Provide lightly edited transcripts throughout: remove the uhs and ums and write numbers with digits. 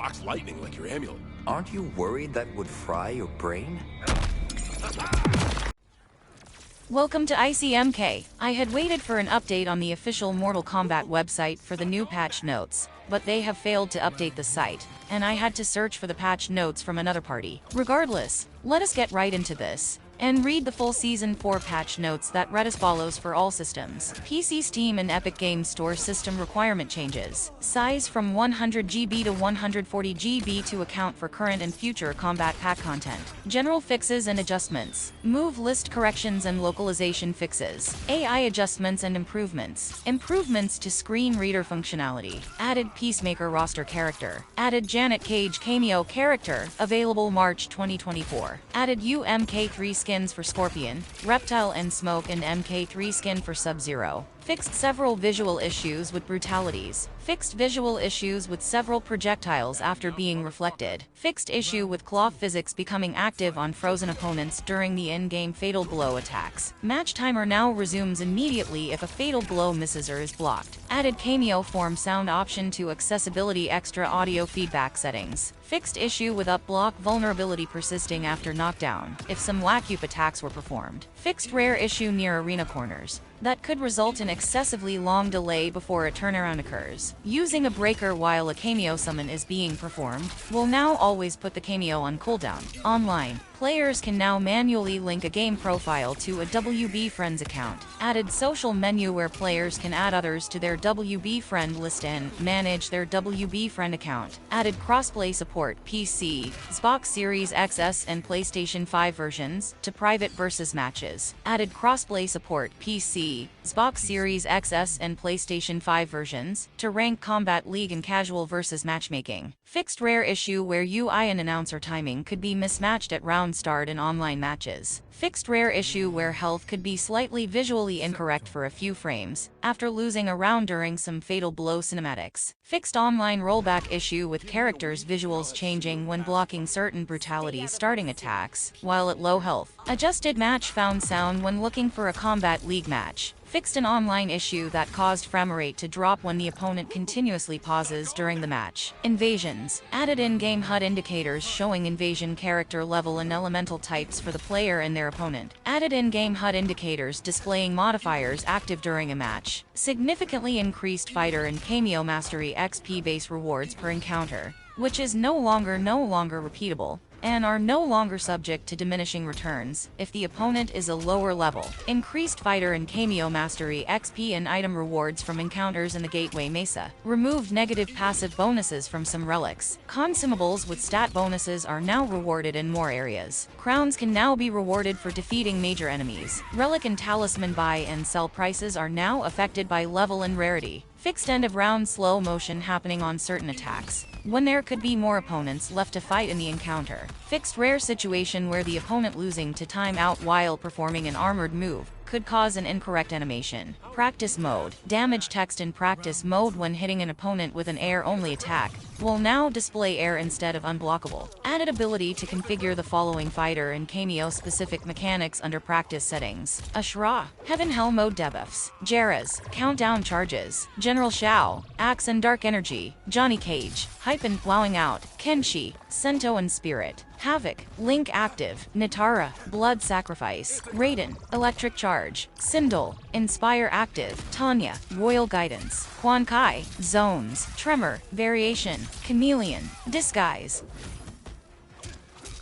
rocks lightning like your amulet. Aren't you worried that would fry your brain? Welcome to ICMK. I had waited for an update on the official Mortal Kombat website for the new patch notes, but they have failed to update the site, and I had to search for the patch notes from another party. Regardless, let us get right into this and read the full Season 4 patch notes that read as follows for all systems. PC, Steam, and Epic Games Store system requirement changes. Size from 100 GB to 140 GB to account for current and future Combat Pack content. General fixes and adjustments. Move list corrections and localization fixes. AI adjustments and improvements. Improvements to screen reader functionality. Added Peacemaker roster character. Added Janet Cage cameo character, available March 2024. Added UMK3 skins for Scorpion, Reptile and Smoke, and MK3 skin for Subzero. Fixed several visual issues with brutalities. Fixed visual issues with several projectiles after being reflected. Fixed issue with claw physics becoming active on frozen opponents during the in-game fatal blow attacks. Match timer now resumes immediately if a fatal blow misses or is blocked. Added cameo form sound option to accessibility, extra audio feedback settings. Fixed issue with up block vulnerability persisting after knockdown, if some whack-up attacks were performed. Fixed rare issue near arena corners that could result in excessively long delay before a turnaround occurs. Using a breaker while a cameo summon is being performed will now always put the cameo on cooldown. Online, players can now manually link a game profile to a WB Friends account. Added social menu where players can add others to their WB friend list and manage their WB friend account. Added crossplay support PC, Xbox Series XS and PlayStation 5 versions to private versus matches. Added crossplay support PC, Xbox Series XS and PlayStation 5 versions to rank Combat League and casual versus matchmaking. Fixed rare issue where UI and announcer timing could be mismatched at round start in online matches. Fixed rare issue where health could be slightly visually incorrect for a few frames after losing a round during some fatal blow cinematics. Fixed online rollback issue with characters' visuals changing when blocking certain brutality starting attacks while at low health. Adjusted match found sound when looking for a Combat League match. Fixed an online issue that caused framerate to drop when the opponent continuously pauses during the match. Invasions. Added in-game HUD indicators showing invasion character level and elemental types for the player and their opponent. Added in-game HUD indicators displaying modifiers active during a match. Significantly increased fighter and cameo mastery XP base rewards per encounter, which is no longer repeatable, and are no longer subject to diminishing returns if the opponent is a lower level. Increased fighter and cameo mastery XP and item rewards from encounters in the Gateway Mesa. Removed negative passive bonuses from some relics. Consumables with stat bonuses are now rewarded in more areas. Crowns can now be rewarded for defeating major enemies. Relic and talisman buy and sell prices are now affected by level and rarity. Fixed end of round slow motion happening on certain attacks, when there could be more opponents left to fight in the encounter. Fixed rare situation where the opponent losing to time out while performing an armored move could cause an incorrect animation. Practice mode. Damage text in practice mode when hitting an opponent with an air-only attack will now display air instead of unblockable. Added ability to configure the following fighter and cameo-specific mechanics under practice settings. Ashra, Heaven Hell mode debuffs. Jaraz, countdown charges. General Shao, Axe and Dark Energy. Johnny Cage, Hype and Wowing Out. Kenshi, Sento and Spirit. Havoc, Link active. Nitara, Blood Sacrifice. Raiden, Electric Charge. Sindel, Inspire active. Tanya, Royal Guidance. Quan Kai, Zones. Tremor, Variation. Chameleon, Disguise.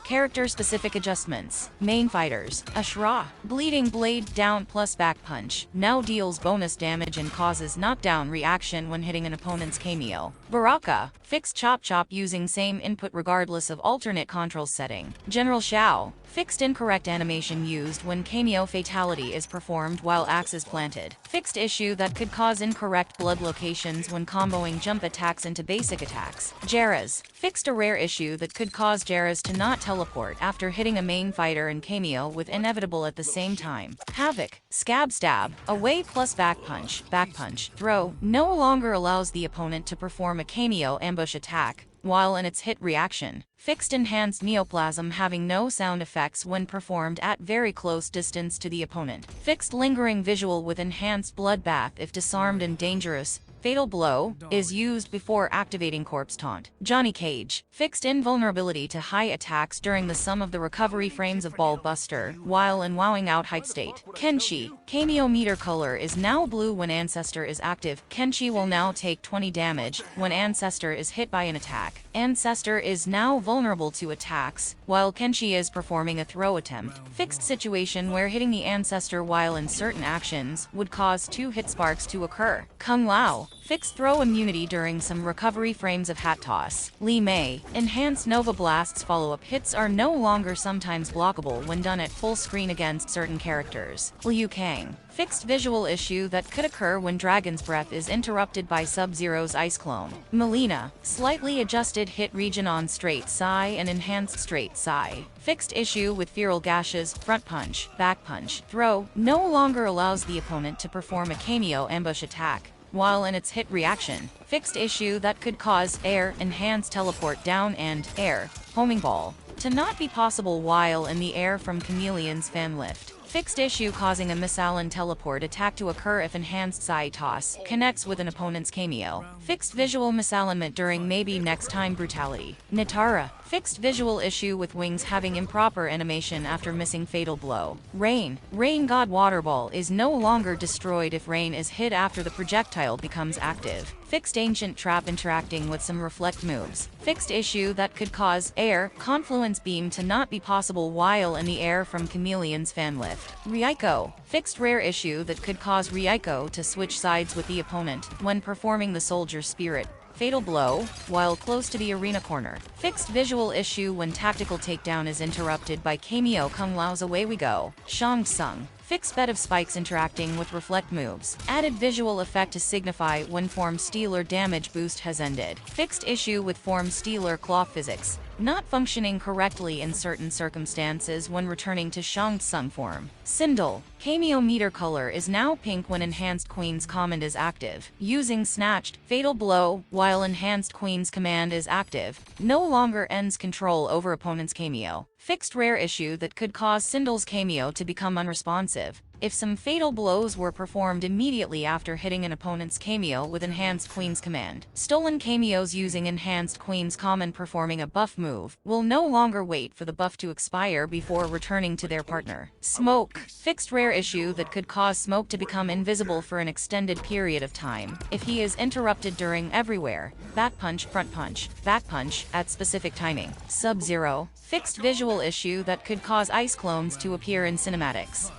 Character-specific adjustments. Main fighters. Ashra, Bleeding Blade down plus back punch. Now deals bonus damage and causes knockdown reaction when hitting an opponent's cameo. Baraka, fixed chop using same input regardless of alternate control setting. General Shao, fixed incorrect animation used when cameo fatality is performed while axe is planted. Fixed issue that could cause incorrect blood locations when comboing jump attacks into basic attacks. Jaraz, fixed a rare issue that could cause Jaraz to not teleport after hitting a main fighter and cameo with inevitable at the same time. Havoc, Scab Stab, away plus back punch, throw, no longer allows the opponent to perform a cameo ambush attack while in its hit reaction. Fixed enhanced neoplasm having no sound effects when performed at very close distance to the opponent. Fixed lingering visual with enhanced bloodbath if disarmed and dangerous. Fatal Blow is used before activating Corpse Taunt. Johnny Cage. Fixed invulnerability to high attacks during the sum of the recovery frames of Ball Buster, while in wowing out height state. Kenshi. Cameo meter color is now blue when Ancestor is active. Kenshi will now take 20 damage when Ancestor is hit by an attack. Ancestor is now vulnerable to attacks, while Kenshi is performing a throw attempt. Fixed situation where hitting the Ancestor while in certain actions would cause 2 hit sparks to occur. Kung Lao. Fixed throw immunity during some recovery frames of Hat Toss. Li Mei. Enhanced Nova Blast's follow-up hits are no longer sometimes blockable when done at full screen against certain characters. Liu Kang. Fixed visual issue that could occur when Dragon's Breath is interrupted by Sub-Zero's Ice Clone. Mileena. Slightly adjusted hit region on Straight Sai and enhanced Straight Sai. Fixed issue with Feral Gash's front punch, back punch, throw no longer allows the opponent to perform a cameo ambush attack while in its hit reaction. Fixed issue that could cause air, enhanced teleport down and air, homing ball, to not be possible while in the air from Chameleon's fan lift. Fixed issue causing a missile and teleport attack to occur if enhanced side toss connects with an opponent's cameo. Fixed visual misalignment during maybe next time brutality. Nitara. Fixed visual issue with wings having improper animation after missing fatal blow. Rain. Rain God Water Ball is no longer destroyed if rain is hit after the projectile becomes active. Fixed ancient trap interacting with some reflect moves. Fixed issue that could cause air confluence beam to not be possible while in the air from Chameleon's fan lift. Ryuko. Fixed rare issue that could cause Ryuko to switch sides with the opponent when performing the Soldier Spirit. Fatal Blow, while close to the arena corner. Fixed visual issue when tactical takedown is interrupted by cameo Kung Lao's Away We Go. Shang Tsung. Fixed bed of spikes interacting with reflect moves. Added visual effect to signify when Form Stealer damage boost has ended. Fixed issue with Form Stealer claw physics not functioning correctly in certain circumstances when returning to Shang Tsung form. Sindel. Cameo meter color is now pink when Enhanced Queen's command is active. Using Snatched Fatal Blow while Enhanced Queen's command is active no longer ends control over opponent's cameo. Fixed rare issue that could cause Sindel's cameo to become unresponsive if some fatal blows were performed immediately after hitting an opponent's cameo with Enhanced Queen's command. Stolen cameos using Enhanced Queen's command performing a buff move will no longer wait for the buff to expire before returning to their partner. Smoke. Fixed rare issue that could cause Smoke to become invisible for an extended period of time if he is interrupted during everywhere. Back punch, front punch, back punch at specific timing. Subzero. Fixed visual issue that could cause ice clones to appear in cinematics.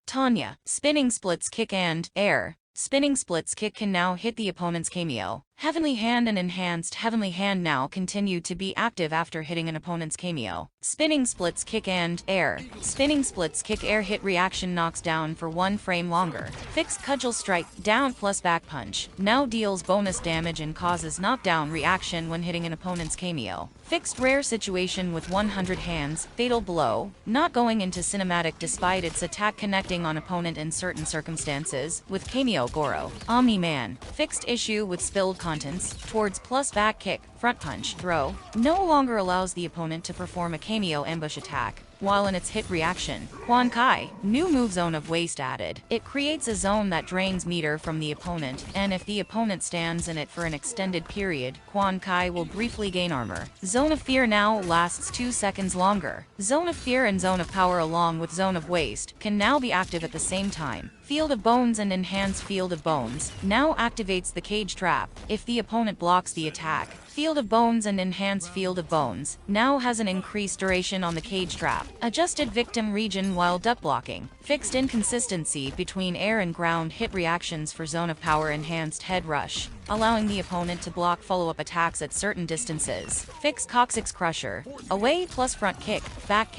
Tanya. Spinning Splits Kick and air. Spinning Splits Kick can now hit the opponent's cameo. Heavenly Hand and Enhanced Heavenly Hand now continue to be active after hitting an opponent's cameo. Spinning Splits Kick and air. Spinning Splits Kick air hit reaction knocks down for 1 frame longer. Fixed Cudgel Strike down plus back punch now deals bonus damage and causes knockdown reaction when hitting an opponent's cameo. Fixed rare situation with 100 hands, Fatal Blow, not going into cinematic despite its attack connecting on opponent in certain circumstances, with cameo Goro. Omni-Man. Fixed issue with spilled contents, towards plus back kick, front punch, throw, no longer allows the opponent to perform a cameo ambush attack while in its hit reaction. Quan Kai. New move Zone of Waste added. It creates a zone that drains meter from the opponent, and if the opponent stands in it for an extended period, Quan Kai will briefly gain armor. Zone of Fear now lasts 2 seconds longer. Zone of Fear and Zone of Power along with Zone of Waste can now be active at the same time. Field of Bones and Enhanced Field of Bones now activates the cage trap if the opponent blocks the attack. Field of Bones and Enhanced Field of Bones now has an increased duration on the cage trap. Adjusted victim region while duck blocking. Fixed inconsistency between air and ground hit reactions for Zone of Power Enhanced Head Rush, allowing the opponent to block follow-up attacks at certain distances. Fixed Coccyx Crusher. Away plus front kick, back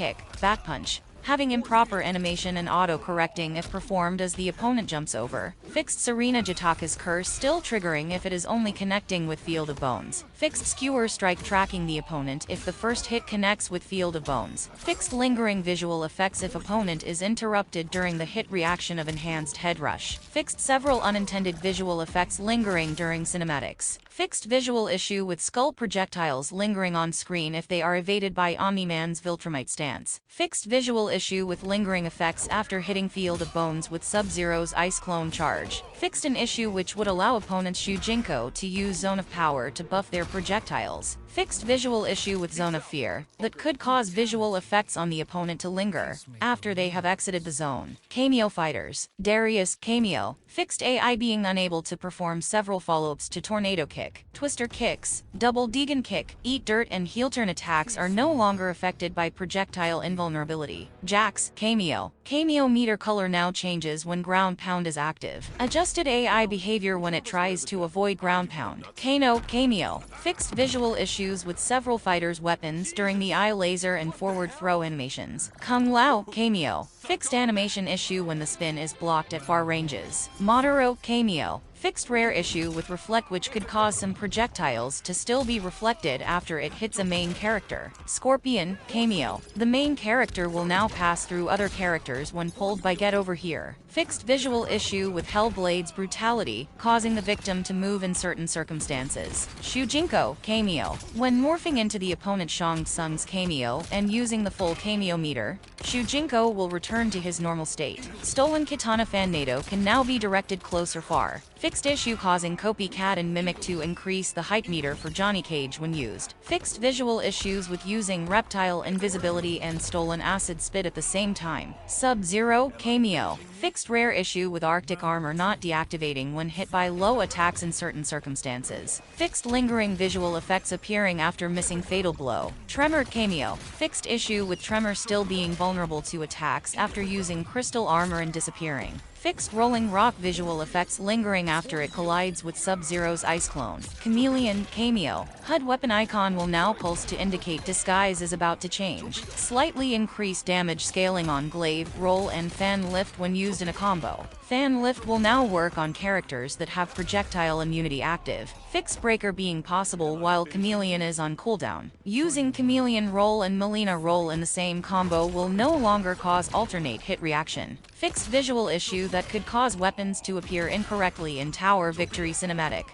punch, having improper animation and auto-correcting if performed as the opponent jumps over. Fixed Serena Jataka's Curse still triggering if it is only connecting with Field of Bones. Fixed Skewer Strike tracking the opponent if the first hit connects with Field of Bones. Fixed Lingering Visual Effects if opponent is interrupted during the hit reaction of Enhanced Head Rush. Fixed several unintended visual effects lingering during cinematics. Fixed visual issue with skull projectiles lingering on screen if they are evaded by Omni-Man's Viltrumite stance. Fixed visual issue with lingering effects after hitting Field of Bones with Sub-Zero's Ice Clone charge. Fixed an issue which would allow opponents Shujinko to use Zone of Power to buff their projectiles. Fixed visual issue with Zone of Fear that could cause visual effects on the opponent to linger after they have exited the zone. Cameo Fighters. Darius Cameo. Fixed AI being unable to perform several follow-ups to Tornado Kick, Twister Kicks, Double Deegan Kick, Eat Dirt and Heel Turn attacks are no longer affected by projectile invulnerability. Jax Cameo. Cameo meter color now changes when Ground Pound is active. Adjusted AI behavior when it tries to avoid Ground Pound. Kano Cameo. Fixed visual issues with several fighters' weapons during the eye laser and forward throw animations. Kung Lao Cameo. Fixed animation issue when the spin is blocked at far ranges. Madara Cameo. Fixed rare issue with reflect which could cause some projectiles to still be reflected after it hits a main character. Scorpion Cameo. The main character will now pass through other characters when pulled by Get Over Here. Fixed visual issue with Hellblade's brutality, causing the victim to move in certain circumstances. Shujinko Cameo. When morphing into the opponent Shang Tsung's cameo and using the full cameo meter, Shujinko will return to his normal state. Stolen Kitana Fannado can now be directed close or far. Fixed issue causing Copycat and Mimic to increase the height meter for Johnny Cage when used. Fixed visual issues with using Reptile Invisibility and Stolen Acid Spit at the same time. Sub-Zero Cameo. Fixed rare issue with Arctic Armor not deactivating when hit by low attacks in certain circumstances. Fixed lingering visual effects appearing after missing Fatal Blow. Tremor Cameo. Fixed issue with Tremor still being vulnerable to attacks after using Crystal Armor and disappearing. Fixed rolling rock visual effects lingering after it collides with Sub-Zero's Ice Clone. Chameleon Cameo. HUD weapon icon will now pulse to indicate disguise is about to change. Slightly increased damage scaling on glaive, roll and fan lift when used in a combo. Fan lift will now work on characters that have projectile immunity active. Fixed breaker being possible while Chameleon is on cooldown. Using Chameleon roll and mileena roll in the same combo will no longer cause alternate hit reaction. Fixed visual issue that could cause weapons to appear incorrectly in Tower Victory Cinematic.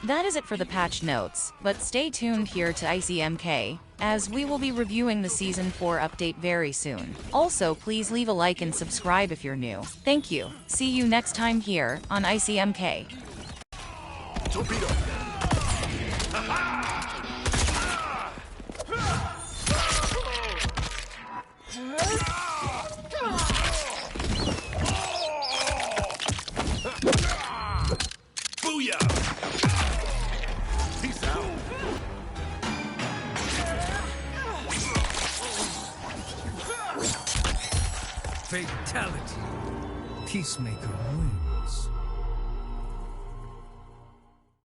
That is it for the patch notes, but stay tuned here to ICMK, as we will be reviewing the Season 4 update very soon. Also, please leave a like and subscribe if you're new. Thank you. See you next time here on ICMK. Torpedo. Booyah! Peace out. Fatality. Peacemaker wins.